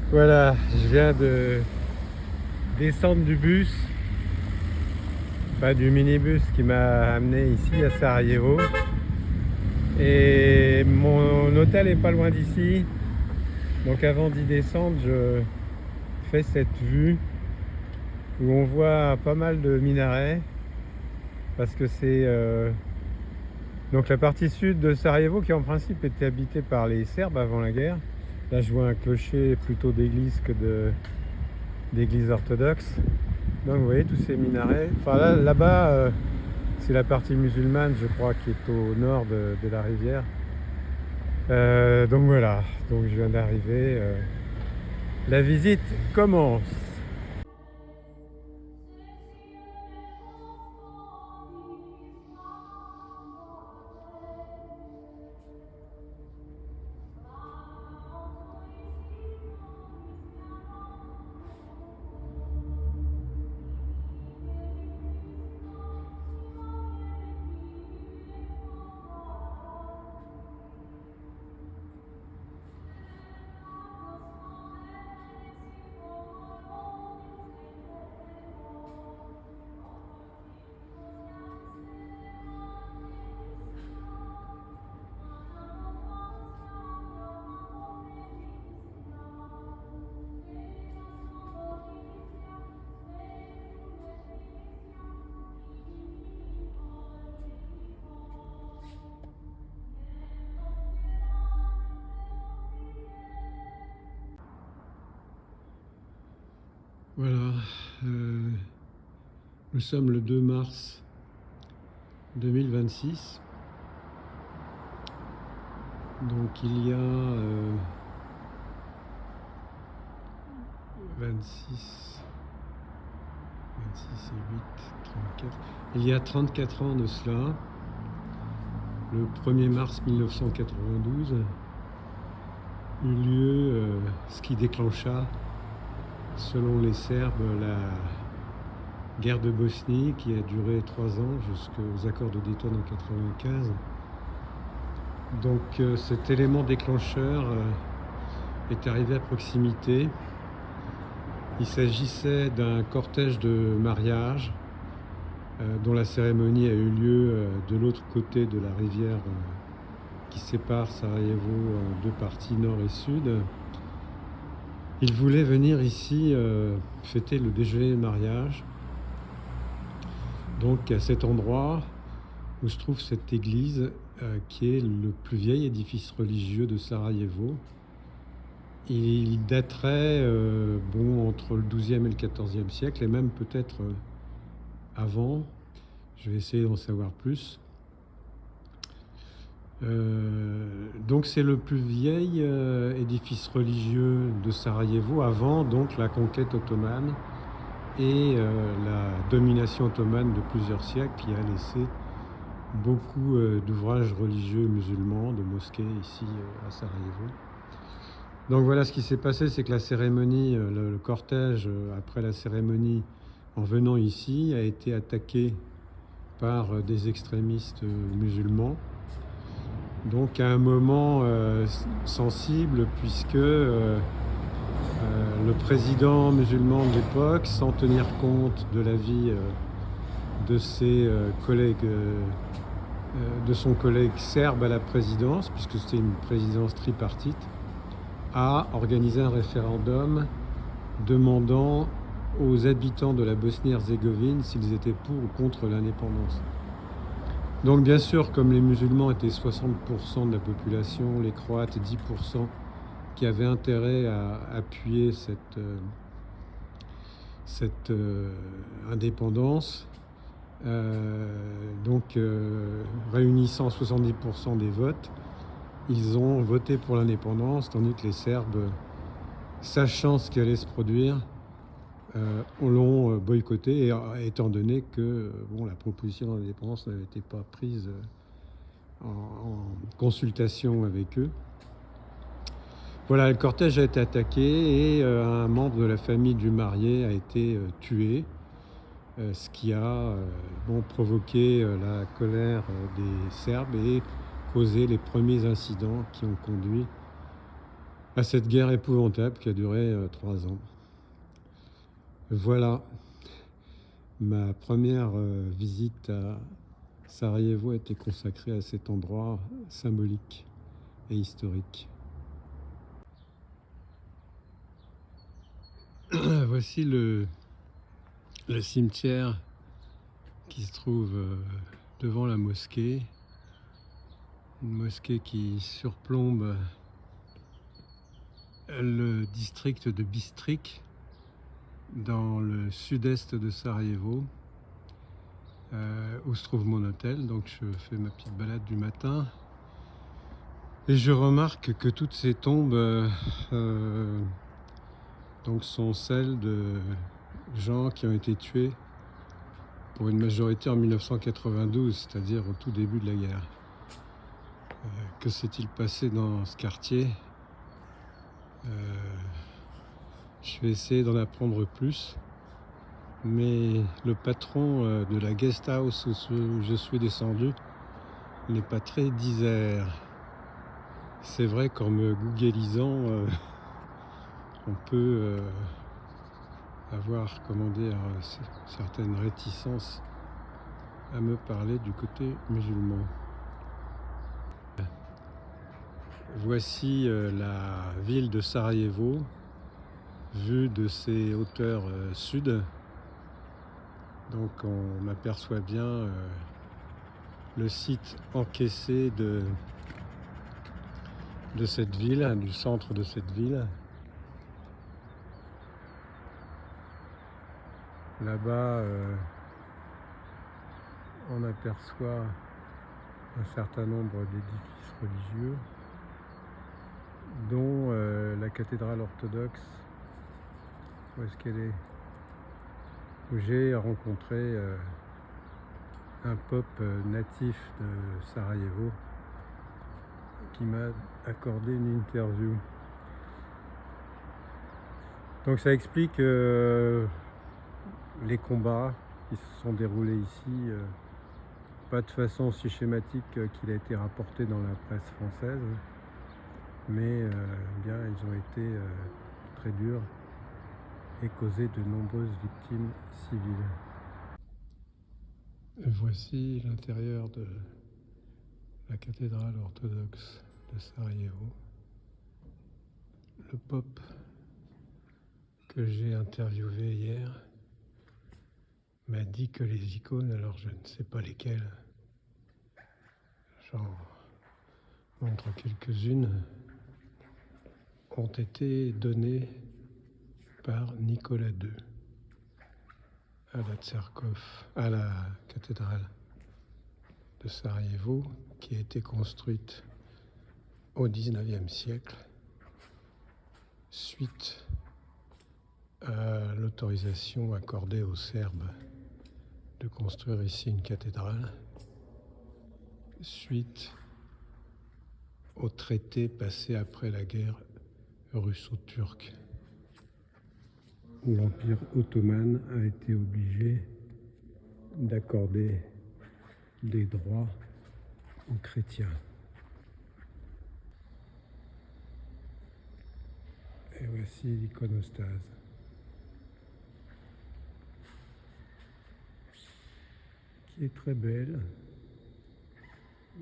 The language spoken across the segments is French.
Voilà, je viens de descendre du bus, enfin du minibus qui m'a amené ici à Sarajevo. Et mon hôtel est pas loin d'ici. Donc avant d'y descendre, je fais cette vue où on voit pas mal de minarets. Parce que c'est donc la partie sud de Sarajevo qui en principe était habitée par les Serbes avant la guerre. Là je vois un clocher plutôt d'église que d'église orthodoxe. Donc vous voyez tous ces minarets. Enfin là-bas, c'est la partie musulmane, je crois, qui est au nord de la rivière. Donc voilà, donc je viens d'arriver. La visite commence. Voilà, euh, nous sommes le 2 mars 2026. Donc il y a 26, 26 et 8, 34. Il y a 34 ans de cela, le 1er mars 1992, eut lieu ce qui déclencha, selon les Serbes, la guerre de Bosnie qui a duré 3 ans jusqu'aux accords de Dayton en 1995. Donc cet élément déclencheur est arrivé à proximité. Il s'agissait d'un cortège de mariage dont la cérémonie a eu lieu de l'autre côté de la rivière qui sépare Sarajevo en deux parties, nord et sud. Il voulait venir ici fêter le déjeuner de mariage. Donc à cet endroit où se trouve cette église qui est le plus vieil édifice religieux de Sarajevo. Il daterait entre le XIIe et le XIVe siècle, et même peut-être avant. Je vais essayer d'en savoir plus. Donc c'est le plus vieil édifice religieux de Sarajevo avant donc la conquête ottomane et la domination ottomane de plusieurs siècles qui a laissé beaucoup d'ouvrages religieux musulmans, de mosquées ici à Sarajevo. Donc voilà, ce qui s'est passé, c'est que la cérémonie, le cortège après la cérémonie en venant ici a été attaqué par des extrémistes musulmans. Donc à un moment sensible, puisque le président musulman de l'époque, sans tenir compte de l'avis de ses collègues, de son collègue serbe à la présidence, puisque c'était une présidence tripartite, a organisé un référendum demandant aux habitants de la Bosnie-Herzégovine s'ils étaient pour ou contre l'indépendance. Donc bien sûr, comme les musulmans étaient 60% de la population, les Croates 10%, qui avaient intérêt à appuyer cette indépendance, réunissant 70% des votes, ils ont voté pour l'indépendance, tandis que les Serbes, sachant ce qui allait se produire, l'ont boycotté, étant donné que la proposition d'indépendance n'avait été pas prise en consultation avec eux. Voilà, le cortège a été attaqué et un membre de la famille du marié a été tué, ce qui a provoqué la colère des Serbes et causé les premiers incidents qui ont conduit à cette guerre épouvantable qui a duré 3 ans. Voilà, ma première visite à Sarajevo a été consacrée à cet endroit symbolique et historique. Voici le cimetière qui se trouve devant la mosquée. Une mosquée qui surplombe le district de Bistrik, dans le sud-est de Sarajevo, où se trouve mon hôtel. Donc je fais ma petite balade du matin et je remarque que toutes ces tombes donc sont celles de gens qui ont été tués pour une majorité en 1992, c'est-à-dire au tout début de la guerre. Que s'est-il passé dans ce quartier? Je vais essayer d'en apprendre plus, mais le patron de la guest house où je suis descendu n'est pas très disert. C'est vrai qu'en me googlisant, on peut avoir, comment dire, certaines réticences à me parler du côté musulman. Voici la ville de Sarajevo, vue de ses hauteurs sud. Donc on aperçoit bien le site encaissé de cette ville, du centre de cette ville. Là-bas, on aperçoit un certain nombre d'édifices religieux, dont la cathédrale orthodoxe. Où est-ce qu'elle est? Où j'ai rencontré un pop natif de Sarajevo qui m'a accordé une interview. Donc ça explique les combats qui se sont déroulés ici, pas de façon aussi schématique qu'il a été rapporté dans la presse française, mais bien ils ont été très durs et causé de nombreuses victimes civiles. Voici l'intérieur de la cathédrale orthodoxe de Sarajevo. Le pop que j'ai interviewé hier m'a dit que les icônes, alors je ne sais pas lesquelles, j'en montre quelques-unes, ont été données par Nicolas II à la cathédrale de Sarajevo, qui a été construite au XIXe siècle suite à l'autorisation accordée aux Serbes de construire ici une cathédrale, suite au traité passé après la guerre russo-turque, où l'Empire ottoman a été obligé d'accorder des droits aux chrétiens. Et voici l'iconostase, qui est très belle,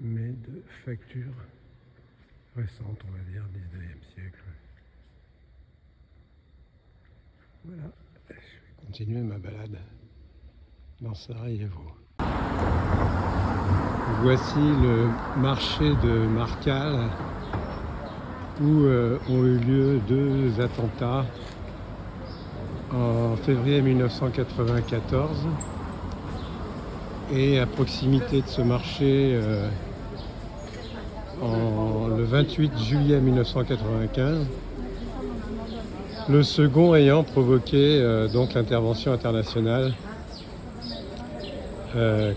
mais de facture récente, on va dire, 19e siècle. Voilà, je vais continuer ma balade dans Sarajevo. Voici le marché de Marcal, où ont eu lieu 2 attentats en février 1994. Et à proximité de ce marché, le 28 juillet 1995, le second ayant provoqué donc l'intervention internationale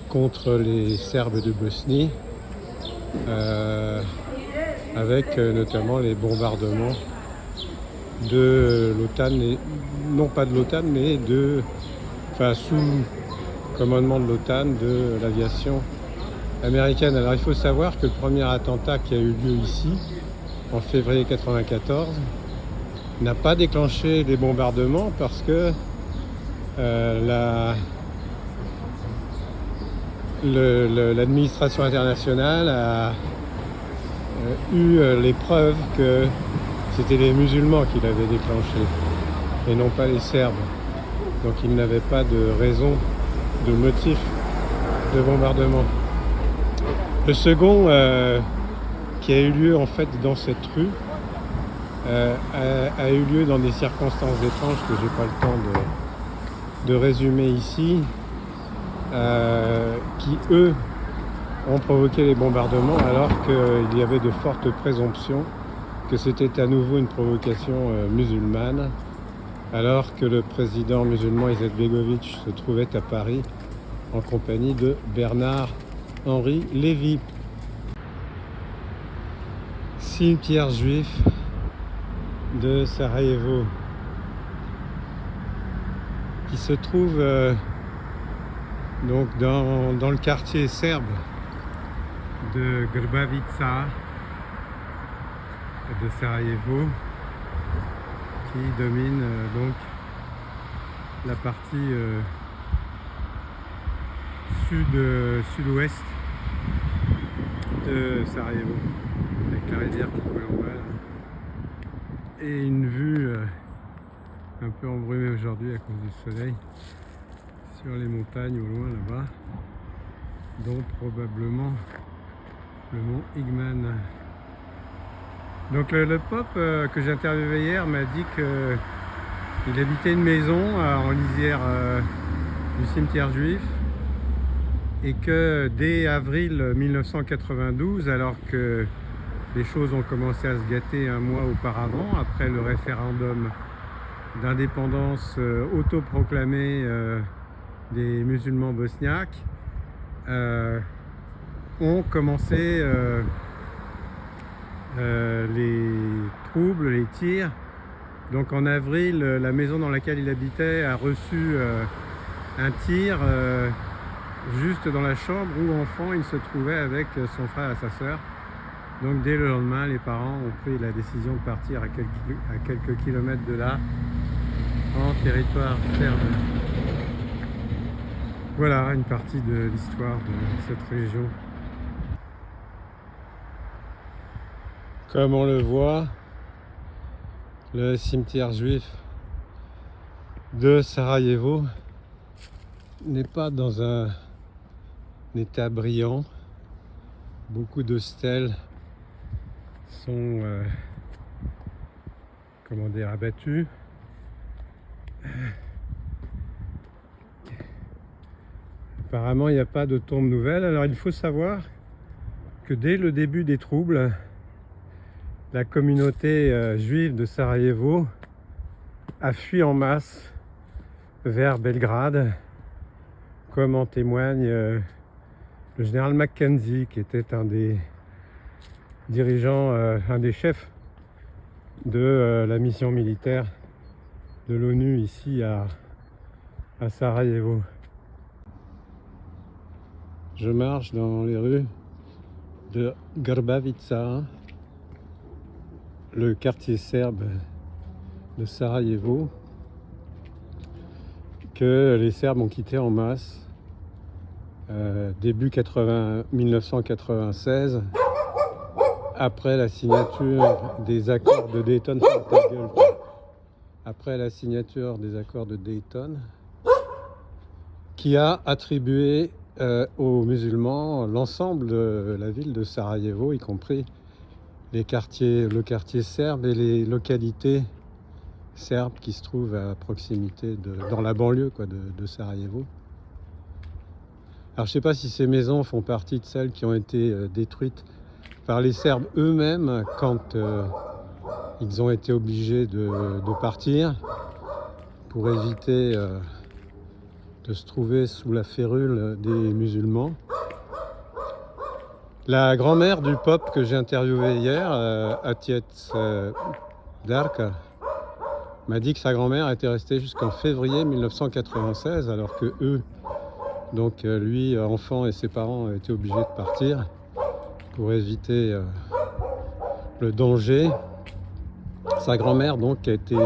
contre les Serbes de Bosnie, avec notamment les bombardements de l'OTAN, non pas de l'OTAN, mais sous commandement de l'OTAN, de l'aviation américaine. Alors il faut savoir que le premier attentat qui a eu lieu ici en février 1994, n'a pas déclenché des bombardements parce que l'administration internationale a eu les preuves que c'était les musulmans qui l'avaient déclenché et non pas les Serbes. Donc ils n'avaient pas de raison, de motif de bombardement. Le second, qui a eu lieu en fait dans cette rue, a eu lieu dans des circonstances étranges que j'ai pas le temps de résumer ici, qui eux ont provoqué les bombardements alors qu'il y avait de fortes présomptions que c'était à nouveau une provocation musulmane, alors que le président musulman Izetbegovic se trouvait à Paris en compagnie de Bernard-Henri Lévy. Cimetière juif de Sarajevo, qui se trouve donc dans le quartier serbe de Grbavica de Sarajevo, qui domine donc la partie sud-ouest de Sarajevo, avec la rivière qui coule en bas là. Et une vue un peu embrumée aujourd'hui à cause du soleil sur les montagnes au loin là-bas, dont probablement le mont Igman. Donc le pop que j'ai interviewé hier m'a dit qu'il habitait une maison en lisière du cimetière juif, et que dès avril 1992, alors que les choses ont commencé à se gâter un mois auparavant, après le référendum d'indépendance autoproclamé des musulmans bosniaques, ont commencé les troubles, les tirs. Donc en avril, la maison dans laquelle il habitait a reçu un tir juste dans la chambre où enfant il se trouvait avec son frère et sa sœur. Donc dès le lendemain, les parents ont pris la décision de partir à quelques kilomètres de là, en territoire serbe. Voilà une partie de l'histoire de cette région. Comme on le voit, le cimetière juif de Sarajevo n'est pas dans un état brillant. Beaucoup de stèles sont abattues. Apparemment, il n'y a pas de tombe nouvelle. Alors il faut savoir que dès le début des troubles, la communauté juive de Sarajevo a fui en masse vers Belgrade, comme en témoigne le général Mackenzie, qui était un des dirigeants, un des chefs de la mission militaire de l'ONU ici à Sarajevo. Je marche dans les rues de Grbavica, le quartier serbe de Sarajevo, que les Serbes ont quitté en masse début 1996, après la signature des accords de Dayton. Après la signature des accords de Dayton, qui a attribué aux musulmans l'ensemble de la ville de Sarajevo, y compris le quartier serbe et les localités serbes qui se trouvent à proximité dans la banlieue de Sarajevo. Alors je ne sais pas si ces maisons font partie de celles qui ont été détruites par les Serbes eux-mêmes quand ils ont été obligés de partir pour éviter de se trouver sous la férule des musulmans. La grand-mère du pop que j'ai interviewé hier, Atiet Darka, m'a dit que sa grand-mère était restée jusqu'en février 1996, alors que eux, donc lui, enfant, et ses parents étaient obligés de partir pour éviter le danger. Sa grand-mère donc a été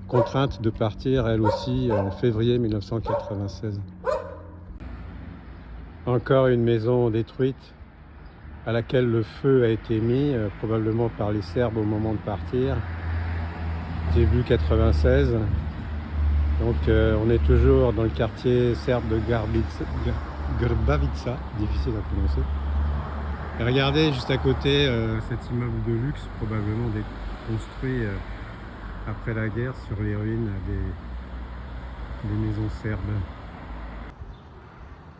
contrainte de partir elle aussi en février 1996. Encore une maison détruite à laquelle le feu a été mis, probablement par les Serbes au moment de partir, début 96. Donc on est toujours dans le quartier serbe de Grbavica, difficile à prononcer. Et regardez juste à côté cet immeuble de luxe, probablement construit après la guerre sur les ruines des maisons serbes.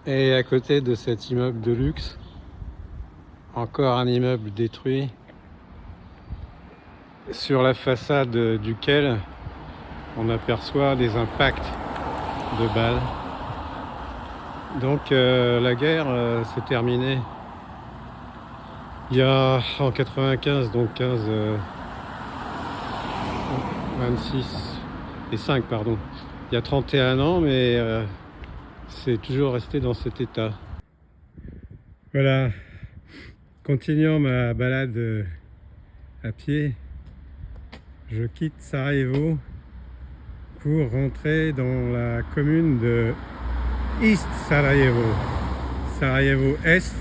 Et à côté de cet immeuble de luxe, encore un immeuble détruit, sur la façade duquel on aperçoit des impacts de balles. Donc la guerre s'est terminée il y a en 95, donc 15, 26 et 5 pardon. Il y a 31 ans, mais c'est toujours resté dans cet état. Voilà, continuant ma balade à pied, je quitte Sarajevo pour rentrer dans la commune de East Sarajevo, Sarajevo Est,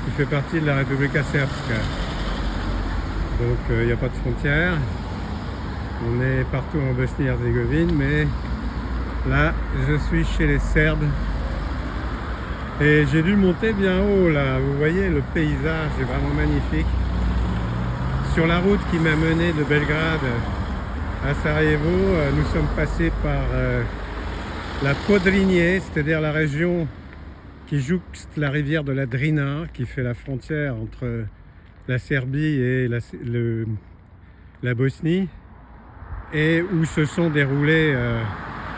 qui fait partie de la Republika Srpska. Donc il n'y a pas de frontière, on est partout en Bosnie-Herzégovine, mais là je suis chez les Serbes et j'ai dû monter bien haut là. Vous voyez, le paysage est vraiment magnifique. Sur la route qui m'a mené de Belgrade à Sarajevo, nous sommes passés par la Podrinje, c'est-à-dire la région qui jouxte la rivière de la Drina, qui fait la frontière entre la Serbie et la Bosnie, et où se sont déroulés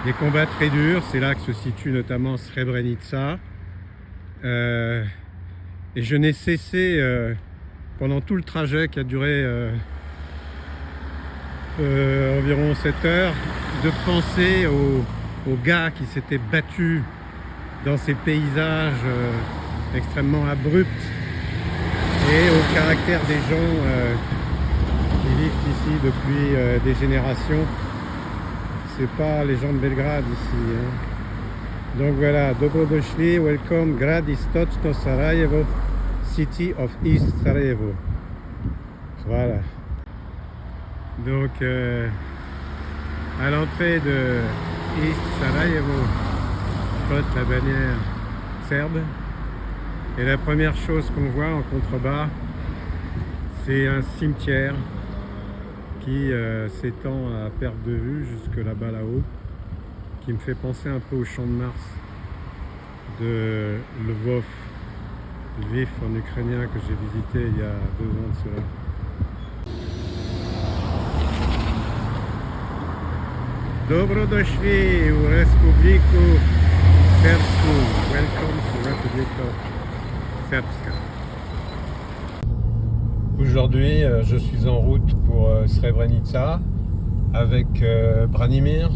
des combats très durs. C'est là que se situe notamment Srebrenica. Et je n'ai cessé pendant tout le trajet qui a duré environ 7 heures de penser aux gars qui s'étaient battus dans ces paysages extrêmement abrupts et au caractère des gens qui vivent ici depuis des générations. C'est pas les gens de Belgrade ici, hein. Donc voilà, Dobrodošli, welcome, Grad Istočno Sarajevo, City of East Sarajevo. Voilà. Donc à l'entrée de East Sarajevo, je flotte la bannière serbe. Et la première chose qu'on voit en contrebas, c'est un cimetière qui s'étend à perte de vue jusque là-bas là-haut, qui me fait penser un peu au champ de Mars de Lvov, Lviv en ukrainien, que j'ai visité il y a 2 ans de cela. Dobrodošli u Republiku Srpsku. Welcome to Republika Srpska. Aujourd'hui, je suis en route pour Srebrenica avec Branimir,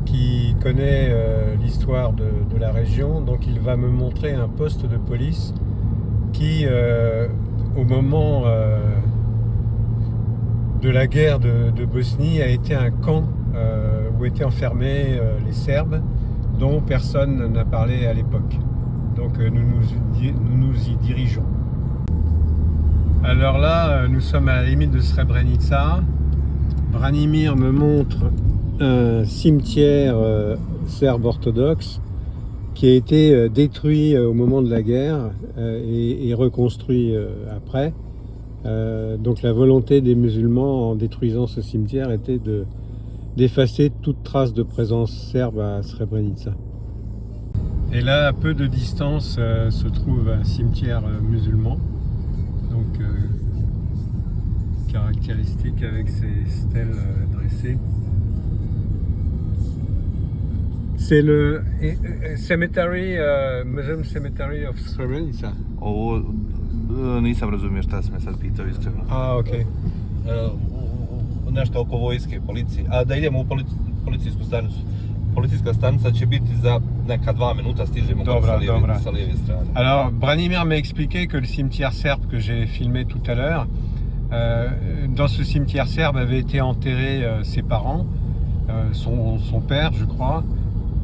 qui connaît l'histoire de la région. Donc il va me montrer un poste de police qui, au moment de la guerre de Bosnie, a été un camp où étaient enfermés les Serbes, dont personne n'a parlé à l'époque. Donc nous nous y dirigeons. Alors là, nous sommes à la limite de Srebrenica. Branimir me montre un cimetière serbe orthodoxe qui a été détruit au moment de la guerre et reconstruit après. Donc la volonté des musulmans en détruisant ce cimetière était d'effacer toute trace de présence serbe à Srebrenica. Et là, à peu de distance, se trouve un cimetière musulman, donc caractéristique avec ses stèles dressées. C'est le cemetery, Muslim Cemetery of Srebrenica. Ovo nisam razumio šta si me sad pitao iskreno. A, ok. Nešto oko vojske, policije. A da idemo u policijsku stanicu. Policijska stanica će biti za neka 2 minuta, stižemo sa lijeve strane. Alors, Branimir m'a expliqué que le cimetière serbe que j'ai filmé tout à l'heure Dans ce cimetière serbe avaient été enterrés ses parents, son père, je crois,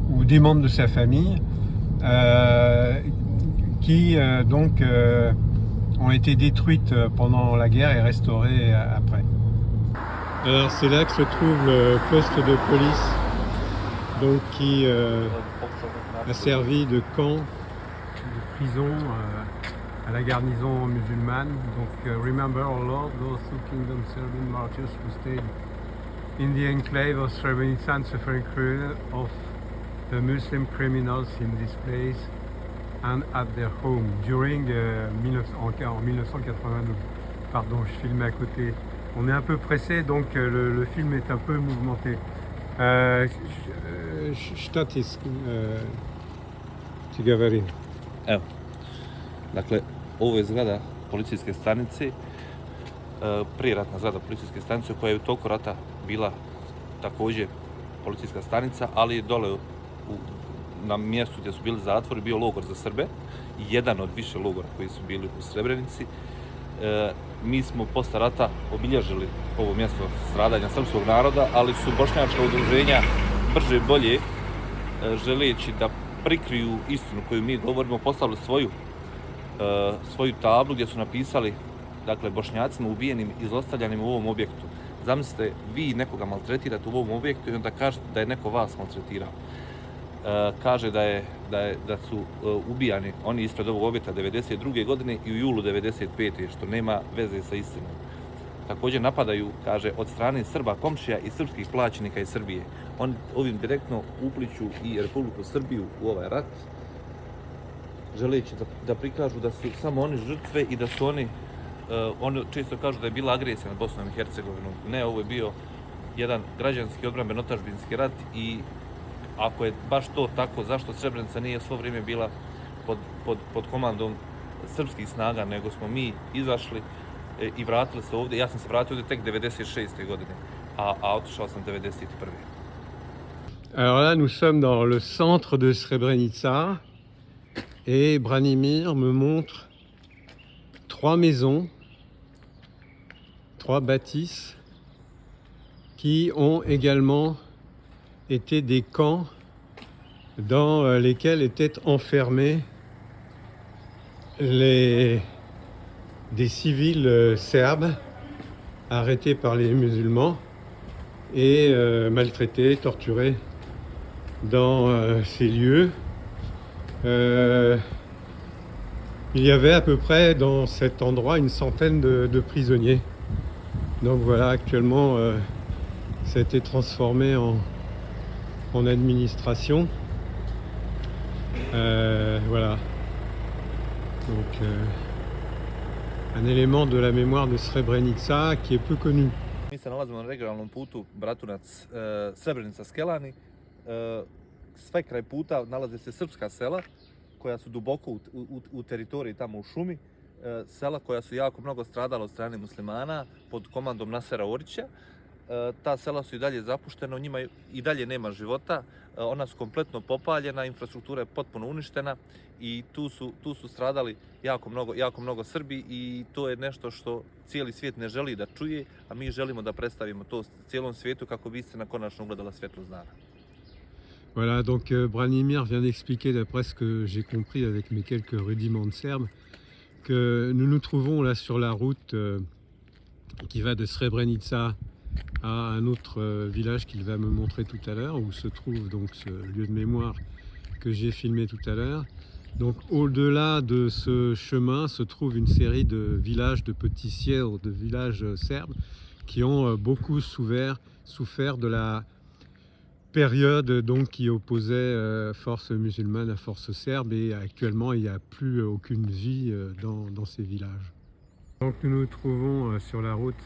ou des membres de sa famille, qui donc ont été détruites pendant la guerre et restaurées après. Alors c'est là que se trouve le poste de police, donc qui a servi de camp, de prison à la garnison musulmane. Donc remember, O Lord, those two kingdom Serbian martyrs who stayed in the enclave of Srebrenica and suffering cruelly of the Muslim criminals in this place and at their home during en 1992. Pardon, je filmais à côté. On est un peu pressé, donc le film est un peu mouvementé. Šta ti govori? Evo, dakle, ovo je zgrada policijske stanice, prijeratna zgrada policijske stanice koja je u toku rata bila također policijska stanica, ali je dole na mjestu gdje su bili zatvori bio logor za Srbe, jedan od više logora koji su bili u Srebrenici. Mi smo posle rata obilježili ovo mjesto stradanja srpskog naroda, ali su bošnjačka udruženja brže i bolje, želeći da prikriju istinu koju mi govorimo, postavili svoju tablu gdje su napisali, dakle, Bošnjacima ubijenim i zlostavljanim u ovom objektu. Zamislite, vi nekoga maltretirate u ovom objektu i onda kažete da je neko vas maltretirao. Kaže da su ubijani oni ispred ovog objekta 1992. godine i u julu 1995. što nema veze sa istinom. Također napadaju, kaže, od strane Srba komšija i srpskih plaćenika iz Srbije. Oni ovim direktno upliću i Republiku Srbiju u ovaj rat, želeći da prikažu da su samo oni žrtve i da su oni često kažu da je bila agresija nad Bosnom i Hercegovinom. Ne, ovo je bio jedan građanski odbrambeno-otadžbinski rat i ako je baš to tako, zašto Srebrenica nije svo vrijeme bila pod komandom srpskih snaga, nego smo mi izašli i vratili se ovdje. Ja sam se vratio ovdje tek 96. godine, a otišao sam 91. Alors là, nous sommes dans le centre de Srebrenica et Branimir me montre 3 maisons, 3 bâtisses qui ont également été des camps dans lesquels étaient enfermés des civils serbes arrêtés par les musulmans et maltraités, torturés dans ces lieux. Il y avait à peu près dans cet endroit une centaine de prisonniers. Donc voilà, actuellement ça a été transformé en administration. Voilà. Donc un élément de la mémoire de Srebrenica qui est peu connu. Mi se nalazimo na regionalnom putu Bratunac, Srebrenica-Skelani. Sve kraj puta nalaze se srpska sela koja su duboko u teritoriji tamo u šumi. Sela koja su jako mnogo stradala od strane muslimana pod komandom Nasera Orića. Ta sela su i dalje zapuštena, u njima i dalje nema života, ona su kompletno popaljena, infrastruktura je potpuno uništena i tu su stradali jako mnogo Srbi i to je nešto što cijeli svijet ne želi da čuje, a mi želimo da predstavimo to cijelom svijetu kako bi istina konačno ugledala svjetlost dana. Voilà, donc Branimir vient d'expliquer, d'après ce que j'ai compris avec mes quelques rudiments de serbe, que nous nous trouvons là sur la route qui va de Srebrenica à un autre village qu'il va me montrer tout à l'heure, où se trouve donc ce lieu de mémoire que j'ai filmé tout à l'heure. Donc au-delà de ce chemin se trouve une série de villages, de petits siels, de villages serbes qui ont beaucoup souffert de la période donc, qui opposait force musulmane à force serbe, et actuellement il n'y a plus aucune vie dans ces villages. Donc nous nous trouvons sur la route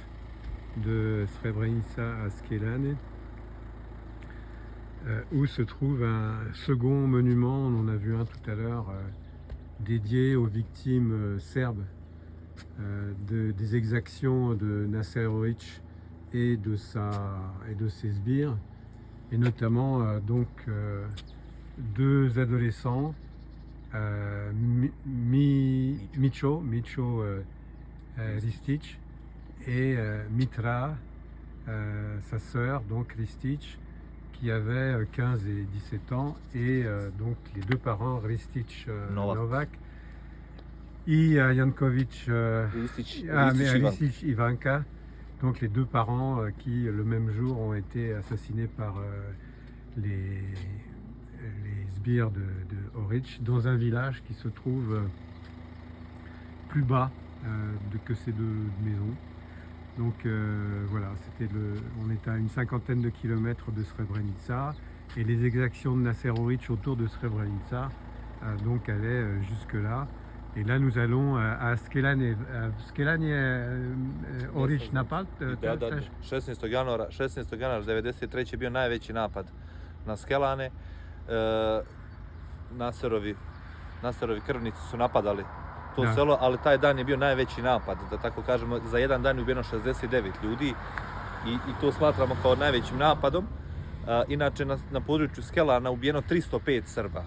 de Srebrenica à Skelani, où se trouve un second monument, on en a vu un tout à l'heure, dédié aux victimes serbes des exactions de Nasser Orić et de ses sbires, et notamment donc 2 adolescents, Micho Ristic et Mitra, sa sœur, donc Ristic, qui avait 15 et 17 ans, et donc les deux parents, Ristic Novak et Jankovic Ristic Ivanka, donc les deux parents qui le même jour ont été assassinés par les sbires de Oric dans un village qui se trouve plus bas que ces deux maisons. Donc voilà, on est à une cinquantaine de kilomètres de Srebrenica et les exactions de Nasser Oric autour de Srebrenica donc allaient jusque là. Et là nous allons à Skelanje. Oric napad? Da, 16. januara 1993. je bio najveći napad na Skelane. Nasserovi krvnici su napadali to selo, ali taj dan je bio najveći napad, da tako kažemo. Za jedan dan je ubijeno 69 ljudi i to smatramo kao najvećim napadom. Inače na području Skelana ubijeno 305 Srba.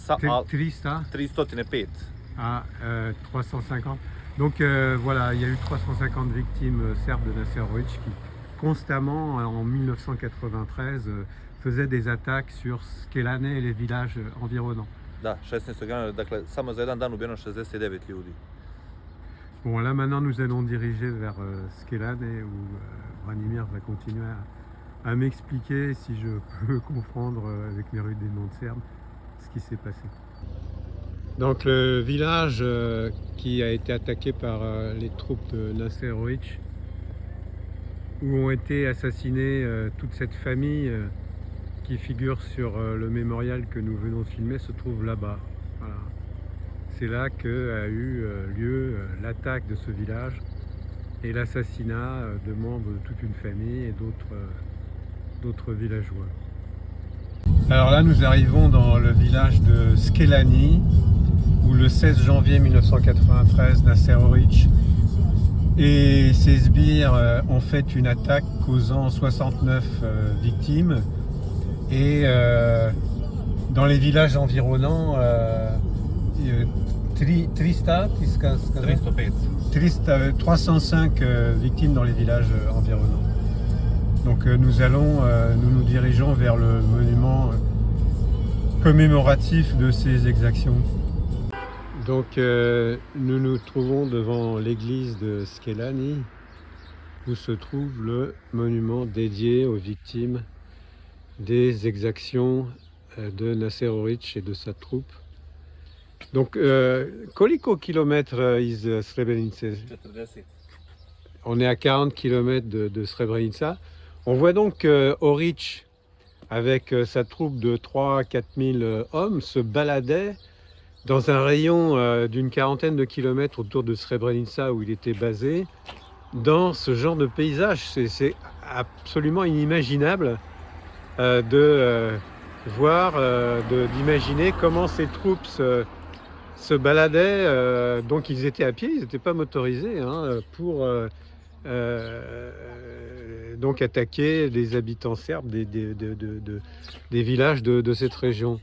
305. Ah, 350. Donc voilà, il y a eu 350 victimes serbes de Nasser Oric qui constamment, en 1993, faisaient des attaques sur Skelane et les villages environnants. Da, 16. januara, dakle, samo za jedan dan ubijeno 69 ljudi. Bon, là maintenant nous allons diriger vers Skelane où Branimir va continuer à m'expliquer, si je peux comprendre avec mes rudiments de serbe, ce qui s'est passé. Donc le village qui a été attaqué par les troupes de Nasser Oric, où ont été assassinés toute cette famille qui figure sur le mémorial que nous venons de filmer, se trouve là-bas. Voilà. C'est là qu'a eu lieu l'attaque de ce village et l'assassinat de membres de toute une famille et d'autres villageois. Alors là nous arrivons dans le village de Skelani, où le 16 janvier 1993, Nasser Oric et ses sbires ont fait une attaque causant 69 victimes. Et dans les villages environnants, 305 victimes dans les villages environnants. Donc nous nous dirigeons vers le monument commémoratif de ces exactions. Donc nous nous trouvons devant l'église de Skelani, où se trouve le monument dédié aux victimes des exactions de Nasser Oric et de sa troupe. Donc, koliko kilomètres is Srebrenica? 40. On est à 40 km de Srebrenica. On voit donc Oric, avec sa troupe de 3-4 000 hommes, se baladait dans un rayon d'une quarantaine de kilomètres autour de Srebrenica, où il était basé, dans ce genre de paysage. C'est absolument inimaginable de voir, d'imaginer comment ces troupes se baladaient. Donc ils étaient à pied, ils n'étaient pas motorisés, pour donc attaquer les habitants serbes des villages de cette région.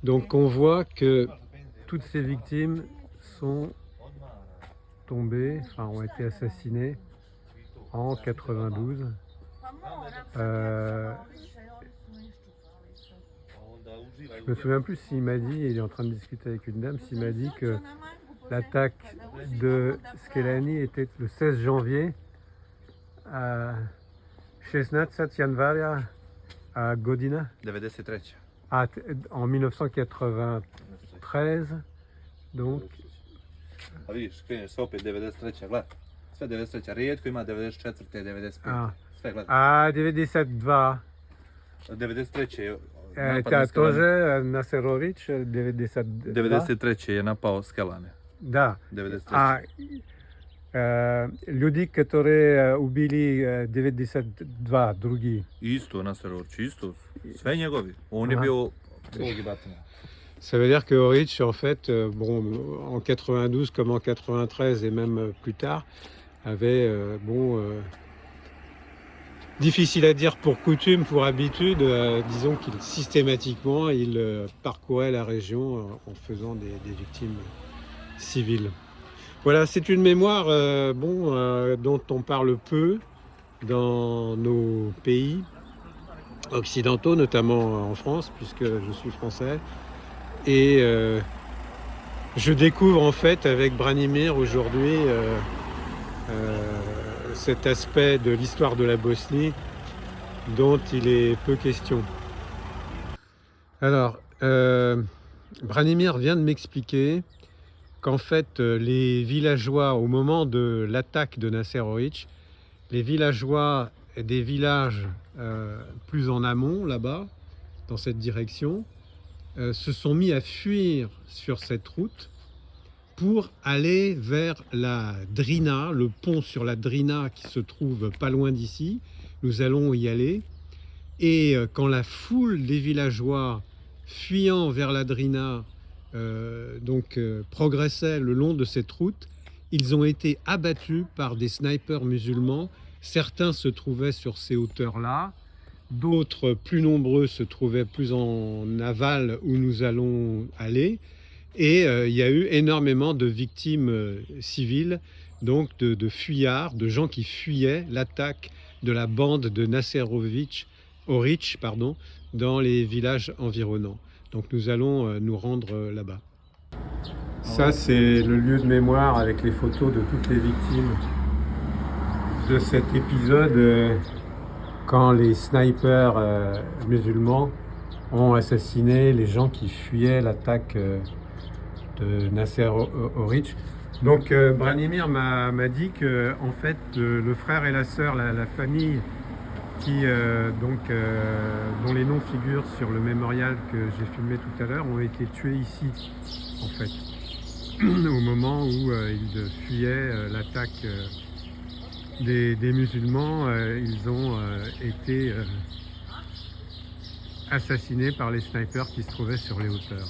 Donc on voit que toutes ces victimes sont tombées, enfin ont été assassinées en 92. Je me souviens plus s'il m'a dit, il est en train de discuter avec une dame, s'il m'a dit que l'attaque de Skelani était le 16 janvier à 16 Januaria à Godina. 93. En 1993, donc. A vidiš, kreneš sve opet 93. Gledaj, sve 93. Rijetko ima 94. 95. Sve gledaj. A 92. 93. Тоже Nasser Oric 92. 93. je napao Skelane. Да. 93. Ljudi которые убили 92 drugi. Isto Nasser Oric, isto. Sve njegovi. On je bio drugi batina. Ça veut dire que Oric, en fait, en 92 comme en 93 et même plus tard, avait, difficile à dire pour coutume, pour habitude, disons qu'il systématiquement, il parcourait la région en faisant des victimes civiles. Voilà, c'est une mémoire dont on parle peu dans nos pays occidentaux, notamment en France, puisque je suis français. Et je découvre en fait avec Branimir aujourd'hui cet aspect de l'histoire de la Bosnie dont il est peu question. Alors, Branimir vient de m'expliquer qu'en fait, les villageois, au moment de l'attaque de Nasser Oric, les villageois des villages plus en amont, là-bas, dans cette direction, se sont mis à fuir sur cette route pour aller vers la Drina, le pont sur la Drina qui se trouve pas loin d'ici. Nous allons y aller. Et quand la foule des villageois fuyant vers la Drina progressait le long de cette route, ils ont été abattus par des snipers musulmans. Certains se trouvaient sur ces hauteurs-là, d'autres plus nombreux se trouvaient plus en aval où nous allons aller. Et il y a eu énormément de victimes civiles, donc de fuyards, de gens qui fuyaient l'attaque de la bande de Nasser Oric, dans les villages environnants. Donc nous allons nous rendre là-bas. Ça, c'est le lieu de mémoire avec les photos de toutes les victimes de cet épisode quand les snipers musulmans ont assassiné les gens qui fuyaient l'attaque de Nasser Oric. Donc Branimir m'a dit que en fait le frère et la sœur, la famille dont les noms figurent sur le mémorial que j'ai filmé tout à l'heure ont été tués ici en fait au moment où ils fuyaient l'attaque des musulmans. Ils ont été assassinés par les snipers qui se trouvaient sur les hauteurs.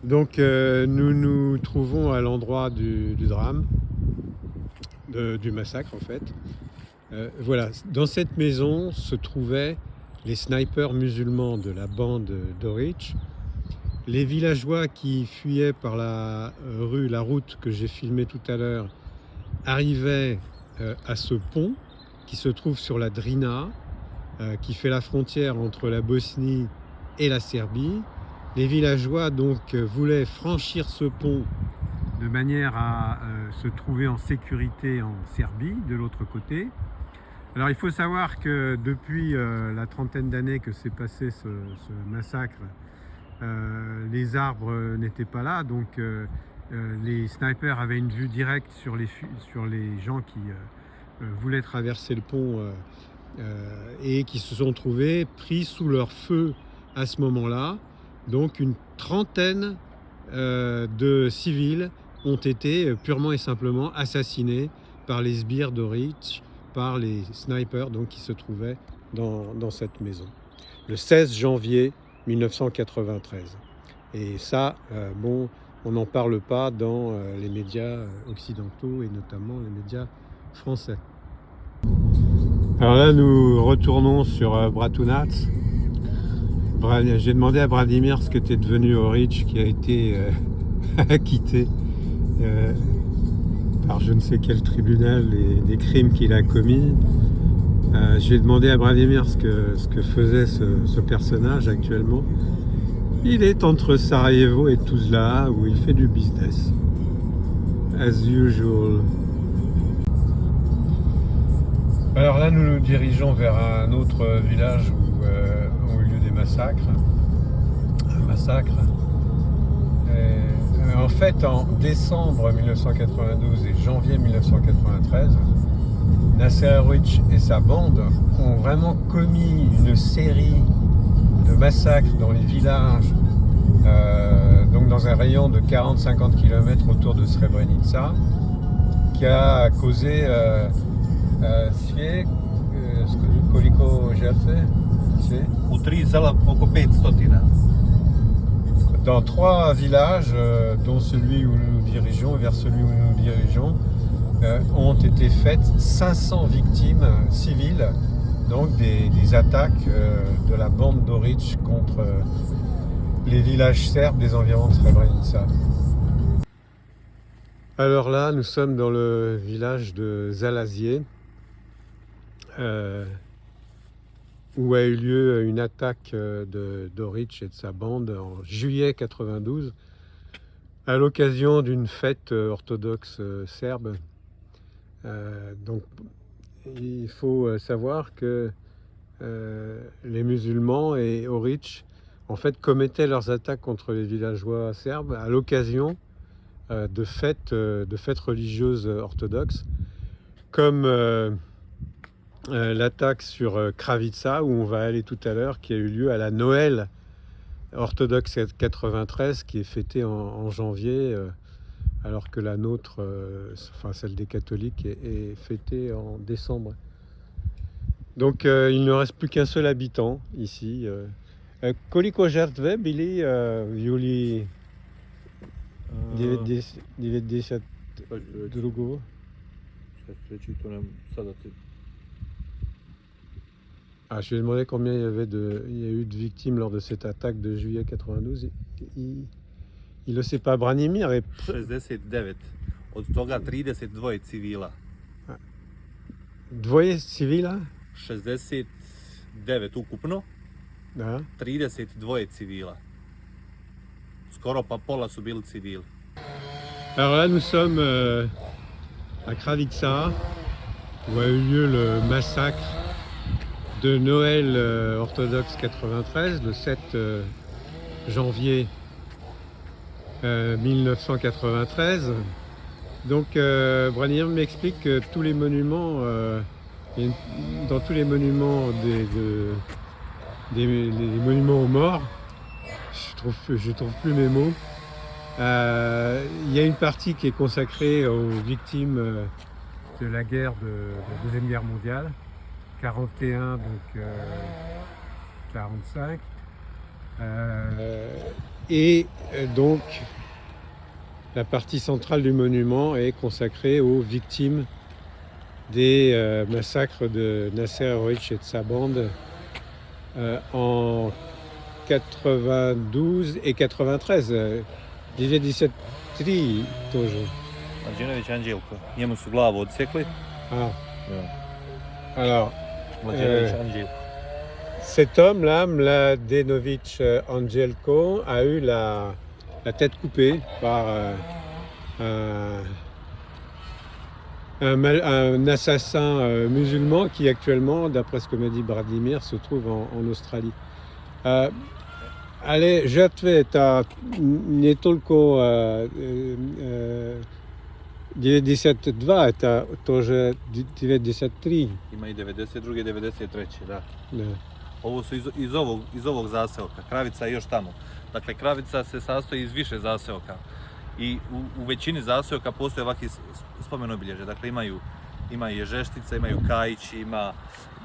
Donc nous nous trouvons à l'endroit du drame, du massacre en fait. Voilà, dans cette maison se trouvaient les snipers musulmans de la bande d'Oric. Les villageois qui fuyaient par la route que j'ai filmée tout à l'heure arrivaient à ce pont qui se trouve sur la Drina, qui fait la frontière entre la Bosnie et la Serbie. Les villageois donc voulaient franchir ce pont de manière à se trouver en sécurité en Serbie, de l'autre côté. Alors il faut savoir que depuis la trentaine d'années que s'est passé ce massacre, les arbres n'étaient pas là, donc les snipers avaient une vue directe sur les gens qui voulaient traverser le pont et qui se sont trouvés pris sous leur feu à ce moment-là. Donc une trentaine de civils ont été purement et simplement assassinés par les sbires d'Oric, par les snipers donc, qui se trouvaient dans cette maison. Le 16 janvier 1993. Et ça, on n'en parle pas dans les médias occidentaux et notamment les médias français. Alors là, nous retournons sur Bratunac. J'ai demandé à Branimir ce que était devenu Oric, qui a été acquitté par je ne sais quel tribunal des crimes qu'il a commis. J'ai demandé à Branimir ce que faisait ce personnage actuellement. Il est entre Sarajevo et Tuzla, où il fait du business. As usual. Alors là, nous nous dirigeons vers un autre village où ont eu lieu des massacres. Un massacre. En fait, en décembre 1992 et janvier 1993, Nasser Oric et sa bande ont vraiment commis une série de massacres dans les villages, donc dans un rayon de 40-50 km autour de Srebrenica, qui a causé koliko žrtve? Dans 3 villages, dont celui où nous nous dirigeons et vers celui où nous nous dirigeons, ont été faites 500 victimes civiles, donc des attaques de la bande d'Oric contre les villages serbes des environs de Srebrenica. Alors là, nous sommes dans le village de Zalazier, où a eu lieu une attaque de Doric et de sa bande en juillet 92, à l'occasion d'une fête orthodoxe serbe. Donc, il faut savoir que les musulmans et Oric, en fait, commettaient leurs attaques contre les villageois serbes à l'occasion de fêtes religieuses orthodoxes, comme l'attaque sur Kravica, où on va aller tout à l'heure, qui a eu lieu à la Noël orthodoxe 93, qui est fêtée en janvier, alors que la nôtre, enfin celle des catholiques, est fêtée en décembre. Donc il ne reste plus qu'un seul habitant ici. Koliko žrtve bili juli 92. Ah, je lui ai demandé combien il y a eu de victimes lors de cette attaque de juillet 92. Il le sait pas. Branimir est 69. Od toga 32 civila. Dvoje civila? 69 ukupno, Da. 32 civila. Skoro pa pola su bili civili. Alors là, nous sommes à Kravica, où a eu lieu le massacre de Noël orthodoxe 93, le 7 janvier 1993. Donc Branimir m'explique que tous les monuments, dans tous les monuments les monuments aux morts, je trouve plus mes mots, il y a une partie qui est consacrée aux victimes de la guerre de la Deuxième Guerre mondiale, 41 donc 45, et donc la partie centrale du monument est consacrée aux victimes des massacres de Nasser Oric et de sa bande en 92 et 93. 17 tri toujours. Mlađenović Anđelko, njemu su glavu odsekli. Ah. Ja. Alors, Mlađenović Anđelko. cet homme-là, Mladenovic Anđelko, a eu la tête coupée par un assassin musulman qui actuellement, d'après ce que m'a dit Branimir, se trouve en Australie. Ale žrtve ta nie tylko 92, to że 93. Ima i 92. i 93. Da. Da. Ovo su iz ovog zaseoka. Kravica je još tamo. Dakle, Kravica se sastoji iz više zaseoka. I u većini zaseoka postoje ovakvi spomen obilježja. Dakle, ima Ježeštica, imaju Kajići, ima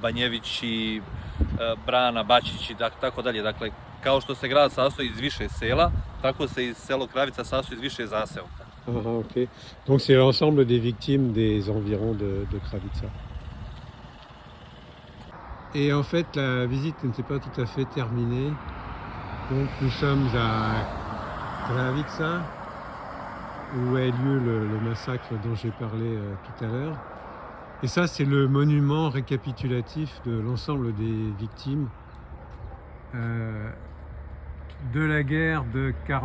Banjevići, Brana, Bačići, tako dalje. Dakle, kao što se grad sastoji iz više sela, tako se i selo Kravica sastoji iz više zaseoka. Ah, ok. Donc c'est l'ensemble des victimes des environs de Kravica. Et en fait, la visite n'était pas tout à fait terminée. Donc nous sommes à Kravica, où a eu lieu le massacre dont j'ai parlé tout à l'heure. Et ça, c'est le monument récapitulatif de l'ensemble des victimes de la guerre de 41-45,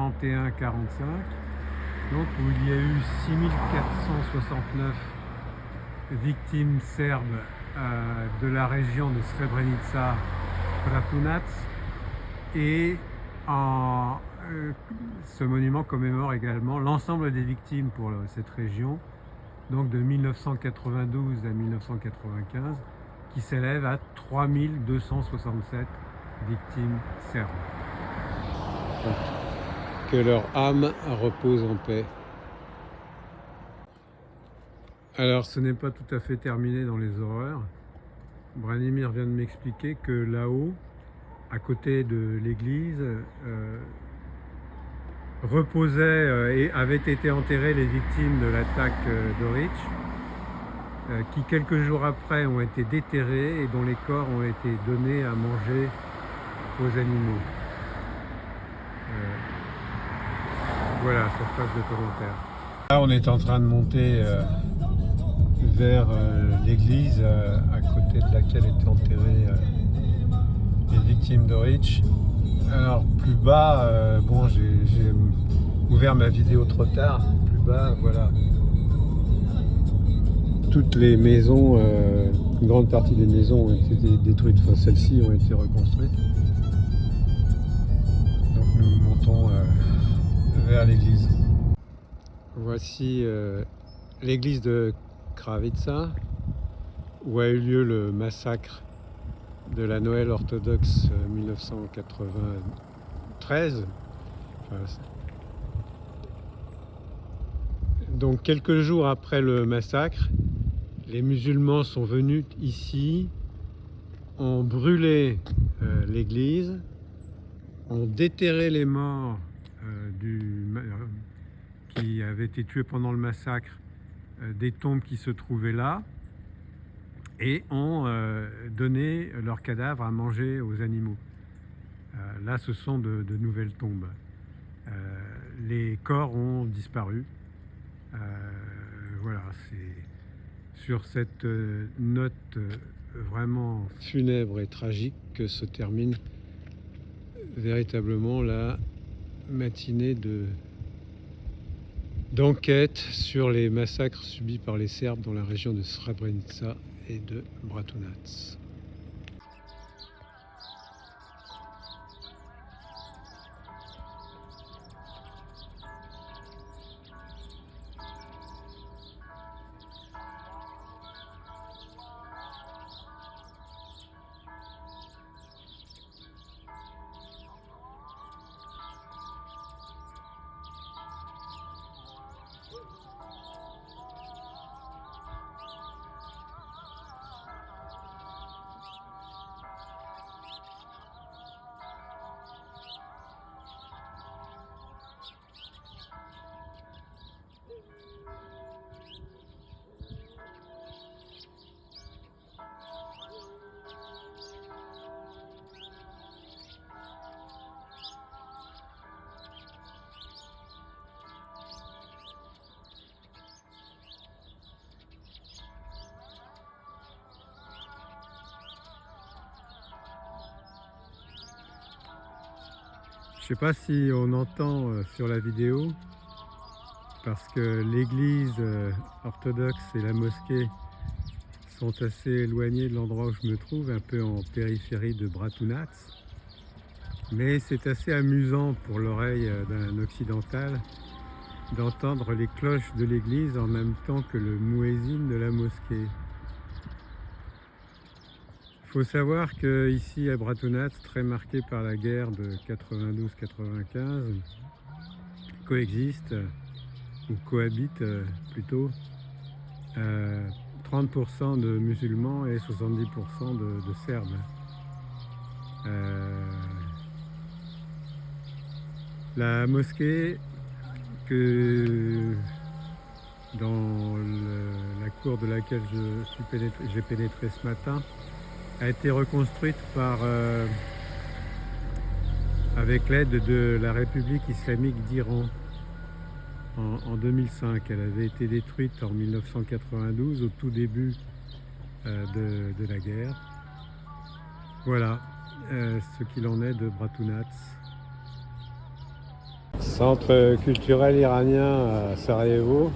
donc où il y a eu 6469 victimes serbes de la région de Srebrenica, Bratunac, et ce monument commémore également l'ensemble des victimes pour cette région, donc de 1992 à 1995, qui s'élève à 3267 victimes serbes. Donc, que leur âme repose en paix. Alors, ce n'est pas tout à fait terminé dans les horreurs. Branimir vient de m'expliquer que là-haut, à côté de l'église, reposaient et avaient été enterrées les victimes de l'attaque d'Oric, qui quelques jours après ont été déterrés et dont les corps ont été donnés à manger aux animaux. Voilà, ça se passe de volontaire. Là, on est en train de monter vers l'église à côté de laquelle étaient enterrées les victimes d'Orich. Alors plus bas, bon, j'ai ouvert ma vidéo trop tard. Plus bas, voilà. Toutes les maisons, une grande partie des maisons ont été détruites. Enfin, celles-ci ont été reconstruites. Donc nous montons vers l'église. Voici l'église de Kravica, où a eu lieu le massacre de la Noël orthodoxe 1993. Enfin, donc quelques jours après le massacre, les musulmans sont venus ici, ont brûlé l'église, ont déterré les morts qui avaient été tués pendant le massacre des tombes qui se trouvaient là et ont donné leurs cadavres à manger aux animaux. Là, ce sont de nouvelles tombes. Les corps ont disparu. Voilà, c'est sur cette note vraiment funèbre et tragique que se termine véritablement la matinée d'enquête sur les massacres subis par les Serbes dans la région de Srebrenica et de Bratunac. Je ne sais pas si on entend sur la vidéo, parce que l'église orthodoxe et la mosquée sont assez éloignés de l'endroit où je me trouve, un peu en périphérie de Bratunac. Mais c'est assez amusant pour l'oreille d'un occidental d'entendre les cloches de l'église en même temps que le muezzin de la mosquée. Il faut savoir qu'ici à Bratunac, très marqué par la guerre de 92-95, coexistent, ou cohabitent plutôt, 30% de musulmans et 70% de Serbes. La mosquée dans la cour de laquelle j'ai pénétré ce matin a été reconstruite avec l'aide de la République islamique d'Iran en 2005. Elle avait été détruite en 1992, au tout début de la guerre. Voilà ce qu'il en est de Bratunac. Centre culturel iranien à Sarajevo.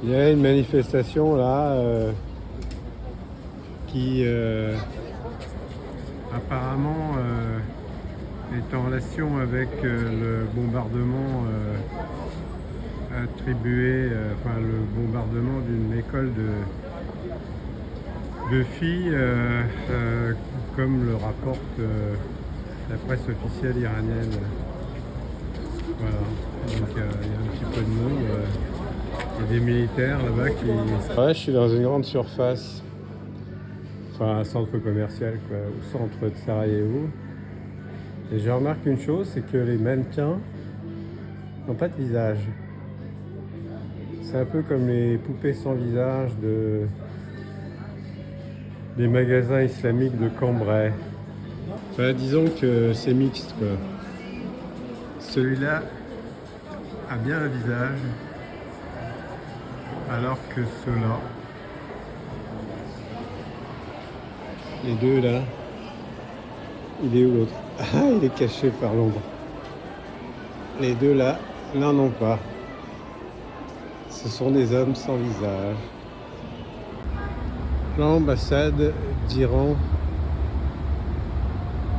Il y a une manifestation là qui apparemment est en relation avec le bombardement attribué, enfin le bombardement d'une école de filles, comme le rapporte la presse officielle iranienne. Voilà, donc il y a un petit peu de monde, il y a des militaires là-bas qui... Ouais, je suis dans une grande surface. Enfin, un centre commercial, quoi, au centre de Sarajevo. Et je remarque une chose, c'est que les mannequins n'ont pas de visage. C'est un peu comme les poupées sans visage des magasins islamiques de Cambrai. Enfin, disons que c'est mixte, quoi. Celui-là a bien un visage, alors que ceux-là, les deux là, il est où l'autre? Ah, il est caché par l'ombre. Les deux là n'en ont pas. Ce sont des hommes sans visage. L'ambassade d'Iran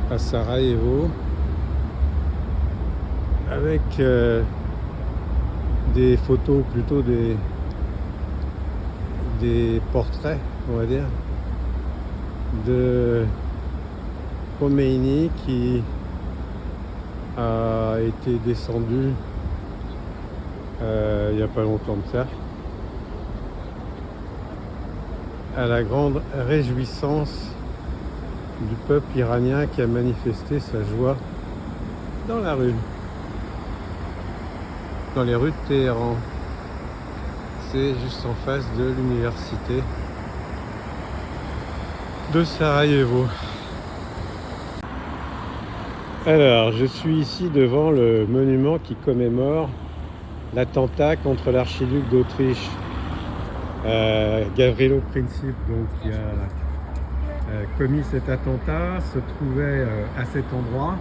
à Sarajevo, avec des photos, plutôt des portraits, on va dire, de Khomeini qui a été descendu il n'y a pas longtemps de ça, à la grande réjouissance du peuple iranien qui a manifesté sa joie dans la rue, dans les rues de Téhéran. C'est juste en face de l'université de Sarajevo. Alors, je suis ici devant le monument qui commémore l'attentat contre l'archiduc d'Autriche, Gavrilo Princip, donc, qui a commis cet attentat, se trouvait à cet endroit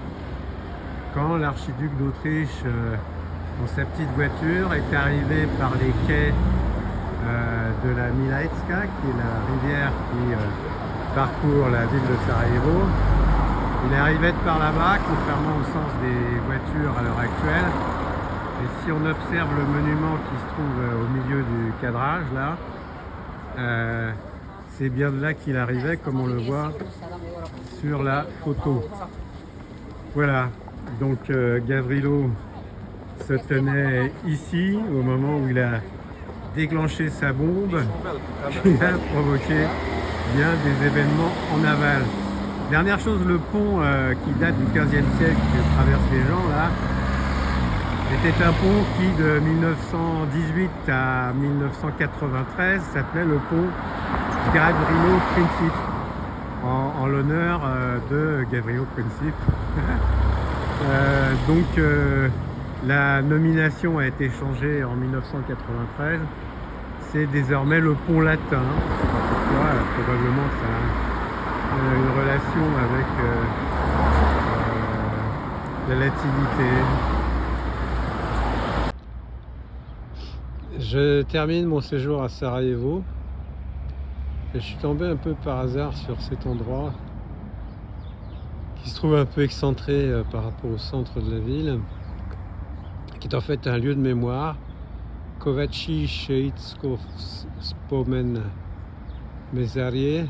quand l'archiduc d'Autriche, dans sa petite voiture, est arrivé par les quais de la Milaitska, qui est la rivière qui parcourt la ville de Sarajevo. Il arrivait par là-bas, contrairement au sens des voitures à l'heure actuelle. Et si on observe le monument qui se trouve au milieu du cadrage, là, c'est bien de là qu'il arrivait, comme on le voit sur la photo. Voilà, donc Gavrilo se tenait ici au moment où il a déclenché sa bombe qui a provoqué bien des événements en aval. Dernière chose, le pont qui date du 15e siècle, qui traverse les gens là, était un pont qui de 1918 à 1993 s'appelait le pont Gavrilo Princip, en l'honneur de Gavrilo Princip. La nomination a été changée en 1993. C'est désormais le pont latin. Je ne sais pas pourquoi, probablement ça a une relation avec la latinité. Je termine mon séjour à Sarajevo et je suis tombé un peu par hasard sur cet endroit qui se trouve un peu excentré par rapport au centre de la ville, qui est en fait un lieu de mémoire, Kovaci Sheitskov Spomen Mezarie.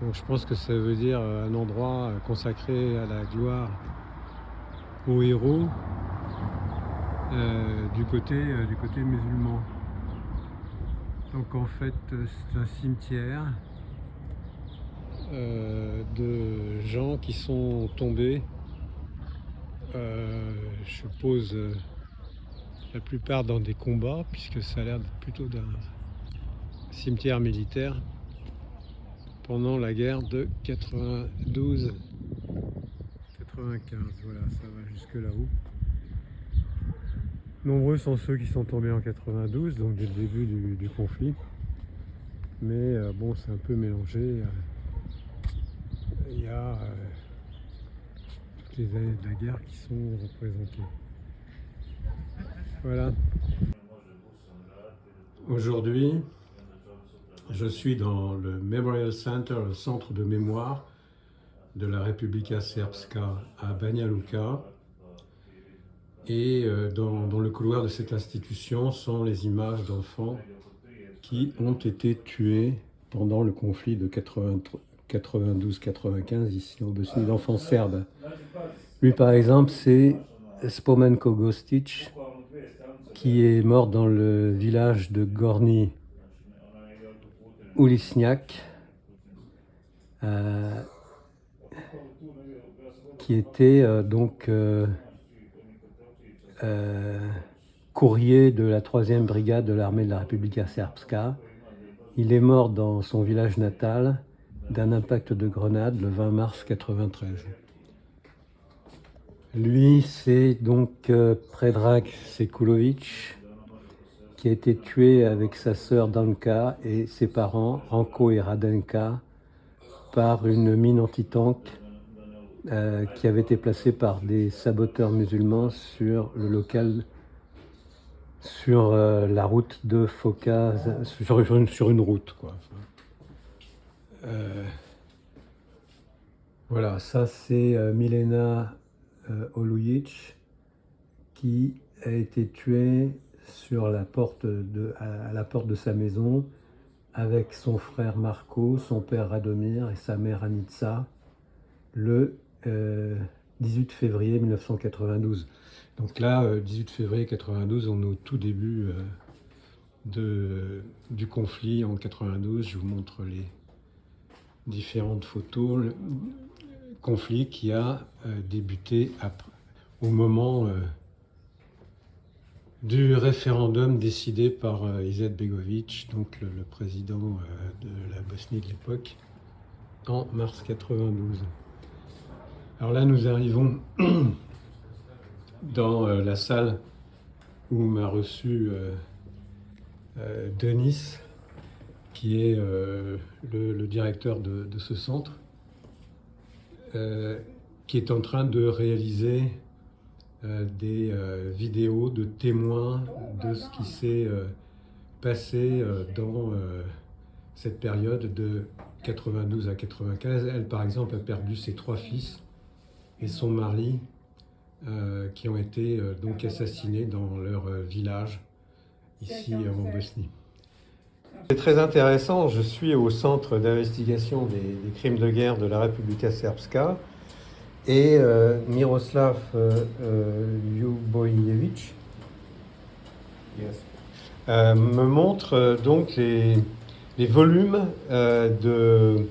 Donc je pense que ça veut dire un endroit consacré à la gloire aux héros du côté musulman. Donc en fait c'est un cimetière de gens qui sont tombés, je suppose la plupart dans des combats, puisque ça a l'air plutôt d'un cimetière militaire pendant la guerre de 92-95. Voilà, ça va jusque là-haut. Nombreux sont ceux qui sont tombés en 92, donc dès le début du conflit. Mais bon, c'est un peu mélangé. Il y a toutes les années de la guerre qui sont représentées. Voilà. Aujourd'hui, je suis dans le Memorial Center, le centre de mémoire de la Republika Srpska à Banja Luka. Et dans le couloir de cette institution sont les images d'enfants qui ont été tués pendant le conflit de 92-95 ici en Bosnie, d'enfants serbes. Lui par exemple, c'est Spomenko Gostić, qui est mort dans le village de Gornji Uličnjak, qui était courrier de la 3e brigade de l'armée de la Republika Srpska. Il est mort dans son village natal d'un impact de grenade le 20 mars 1993. Lui, c'est donc Predrag Sekulović, qui a été tué avec sa sœur Danka et ses parents, Ranko et Radenka, par une mine anti-tank qui avait été placée par des saboteurs musulmans sur le local, sur la route de Foka, sur une route, quoi. Voilà, ça c'est Milena Olujic qui a été tuée sur la porte à la porte de sa maison avec son frère Marco, son père Radomir et sa mère Anitsa le 18 février 1992. Donc là, 18 février 1992, on est au tout début du conflit en 92. Je vous montre les différentes photos. Le conflit qui a débuté au moment du référendum décidé par Izetbegovic, donc le président de la Bosnie de l'époque, en mars 92. Alors là, nous arrivons dans la salle où m'a reçu Denis, qui est le directeur de ce centre, qui est en train de réaliser des vidéos de témoins de ce qui s'est passé dans cette période de 92 à 95. Elle, par exemple, a perdu ses 3 fils et son mari qui ont été donc assassinés dans leur village ici en Bosnie. C'est très intéressant, je suis au centre d'investigation des crimes de guerre de la Republika Srpska et Miroslav Ljubojevic me montre donc les volumes de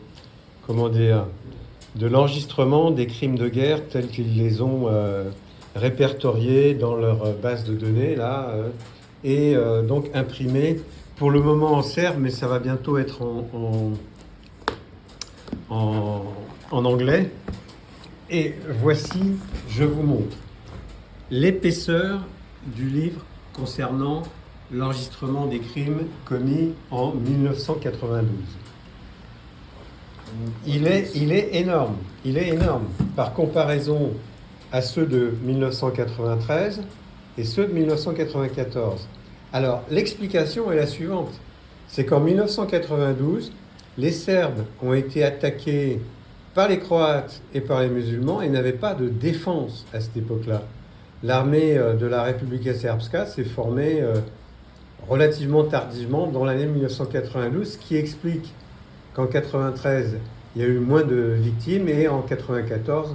l'enregistrement des crimes de guerre tels qu'ils les ont répertoriés dans leur base de données là, et donc imprimés pour le moment en serbe, mais ça va bientôt être en anglais. Et voici, je vous montre l'épaisseur du livre concernant l'enregistrement des crimes commis en 1992. Il est énorme, par comparaison à ceux de 1993 et ceux de 1994. Alors, l'explication est la suivante, c'est qu'en 1992, les Serbes ont été attaqués par les Croates et par les musulmans et n'avaient pas de défense à cette époque-là. L'armée de la Republika Srpska s'est formée relativement tardivement dans l'année 1992, ce qui explique qu'en 1993, il y a eu moins de victimes et en 1994,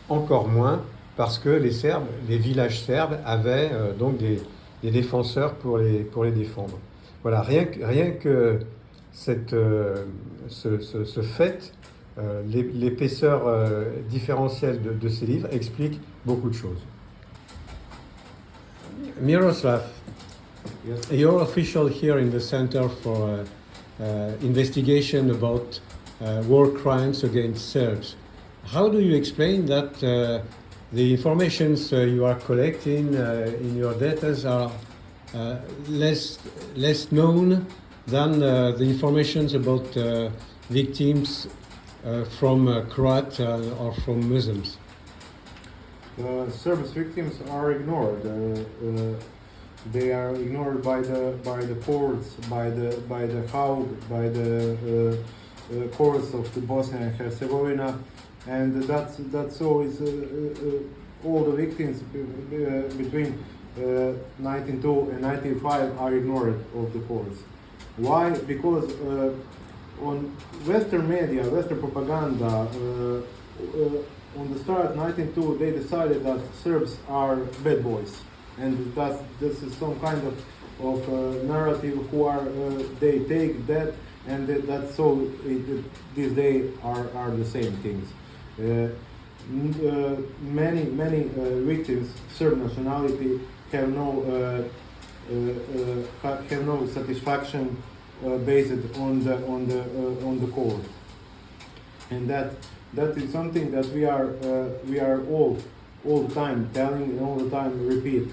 encore moins, parce que les villages serbes avaient donc des défenseurs pour les défendre. Voilà, rien que ce fait, l'épaisseur différentielle de ces livres explique beaucoup de choses. Miroslav, yes. You're official here in the Center for Investigation about war crimes against Serbs. How do you explain that the information you are collecting in your data are less known than the information about victims from Croat or from Muslims? Serb victims are ignored. They are ignored by the courts, by the Hague, by the courts of the Bosnia and Herzegovina, and that's always all the victims between 1992 and 1995 are ignored of the courts. Why? Because on Western media, Western propaganda, on the start of 1992, they decided that Serbs are bad boys, and this is some kind of narrative who are they take that, and that's so these days are the same things. Many victims, Serb nationality, have no satisfaction based on the court, and that is something that we are all the time telling and all the time repeat.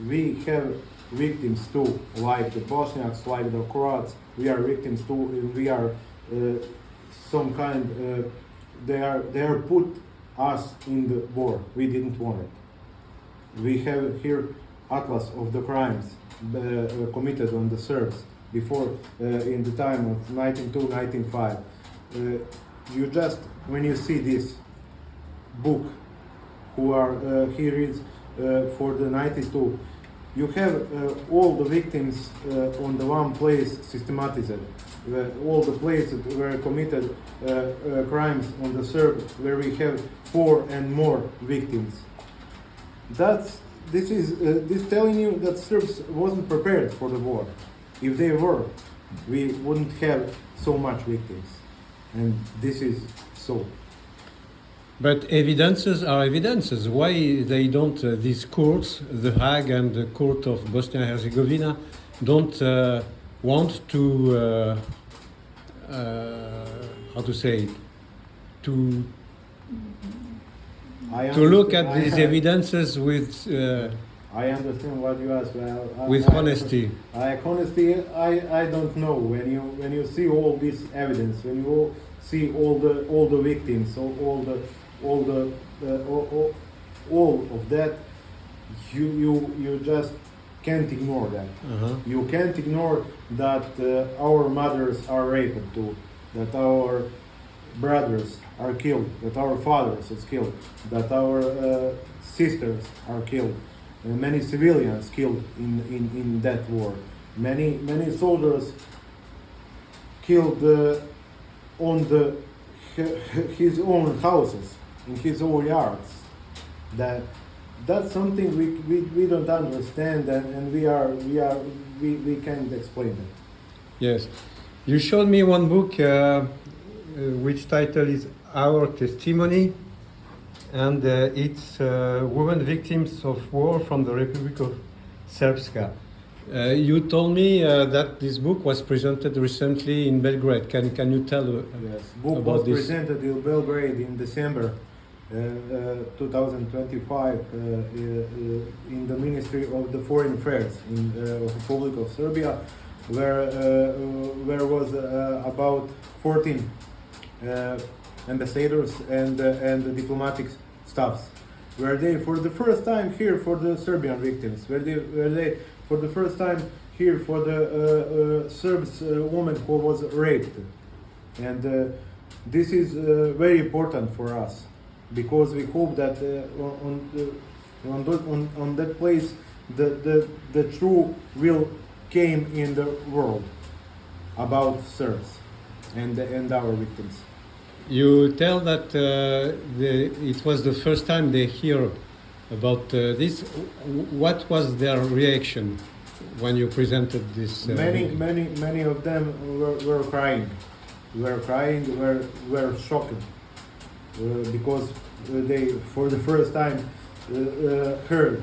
We have victims too, like the Bosniaks, like the Croats. We are victims too, and we are some kind. They are put us in the war. We didn't want it. We have here atlas of the crimes committed on the Serbs before in the time of 1902-1905. You just when you see this book, who are here is for the 92. You have all the victims on the one place systematized. All the places were committed crimes on the Serb, where we have 4 and more victims. This is telling you that Serbs wasn't prepared for the war. If they were, we wouldn't have so much victims, and this is so. But evidences are evidences. Why they don't, these courts, The Hague and the Court of Bosnia and Herzegovina, don't want to, how to say it, to look at these evidences with I understand what you ask. with honesty. Honesty, I don't know. When you see all this evidence, when you see all the victims, all of that, you just can't ignore that. You can't ignore that our mothers are raped too, that our brothers are killed, that our fathers are killed, that our sisters are killed, many civilians killed in that war, many soldiers killed on his own houses, in his own yards. That's something we don't understand, and we can't explain it. Yes. You showed me one book which title is Our Testimony, and it's women victims of war from the Republic of Srpska. You told me that this book was presented recently in Belgrade. Can you tell Yes, book about was this? presented in Belgrade in December 2025 in the Ministry of the Foreign Affairs in Republic of Serbia, where was about 14 ambassadors and the diplomatic staffs. Were they for the first time here for the Serbian victims? Were they for the first time here for the Serbs woman who was raped? And this is very important for us, because we hope that on that place the true will came in the world about Serbs and our victims. You tell that it was the first time they hear about this. What was their reaction when you presented this? Many of them were crying. Were shocked because they for the first time heard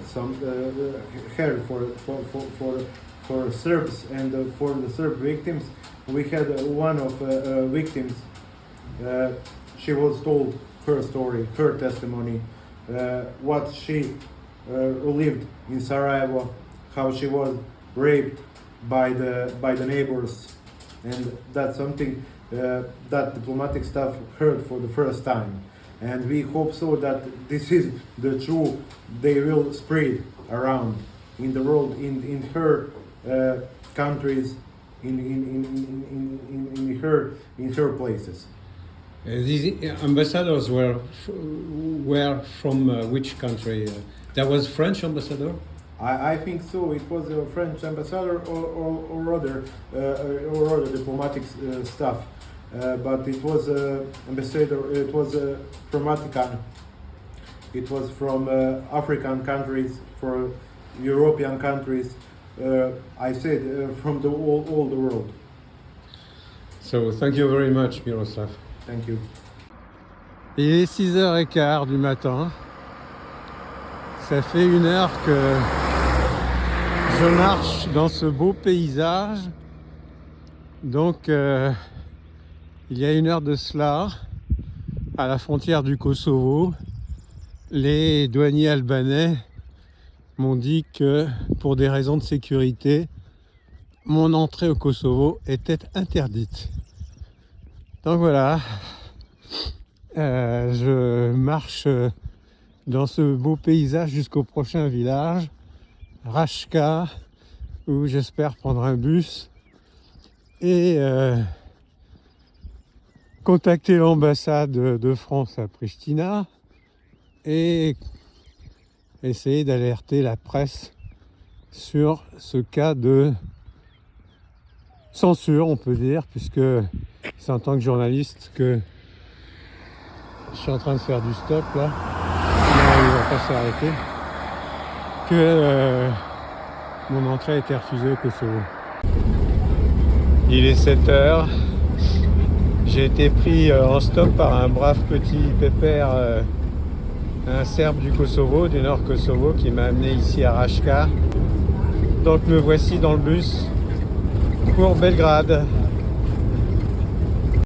for Serbs and for the Serb victims. We had one of victims. She was told her story, her testimony, what she lived in Sarajevo, how she was raped by the neighbors, and that's something that diplomatic staff heard for the first time. And we hope so that this is the truth. They will spread around in the world, in her countries, in her places. These ambassadors were from which country? That was French ambassador? I think so. It was a French ambassador or other diplomatic staff, but it was ambassador. It was from Vatican. It was from African countries, for European countries. I said from all the world. So thank you very much, Miroslav. Thank you. Il est 6h15 du matin. Ça fait 1 heure que je marche dans ce beau paysage. Donc il y a 1 heure de cela, à la frontière du Kosovo, les douaniers albanais m'ont dit que pour des raisons de sécurité, mon entrée au Kosovo était interdite. Donc voilà, je marche dans ce beau paysage jusqu'au prochain village, Raška, où j'espère prendre un bus et contacter l'ambassade de France à Pristina et essayer d'alerter la presse sur ce cas de censure, on peut dire, puisque c'est en tant que journaliste que je suis en train de faire du stop là. Non, il va pas s'arrêter. Que mon entrée a été refusée au Kosovo. Il est 7h. J'ai été pris en stop par un brave petit pépère, un Serbe du Kosovo, du Nord Kosovo, qui m'a amené ici à Raška. Donc me voici dans le bus pour Belgrade.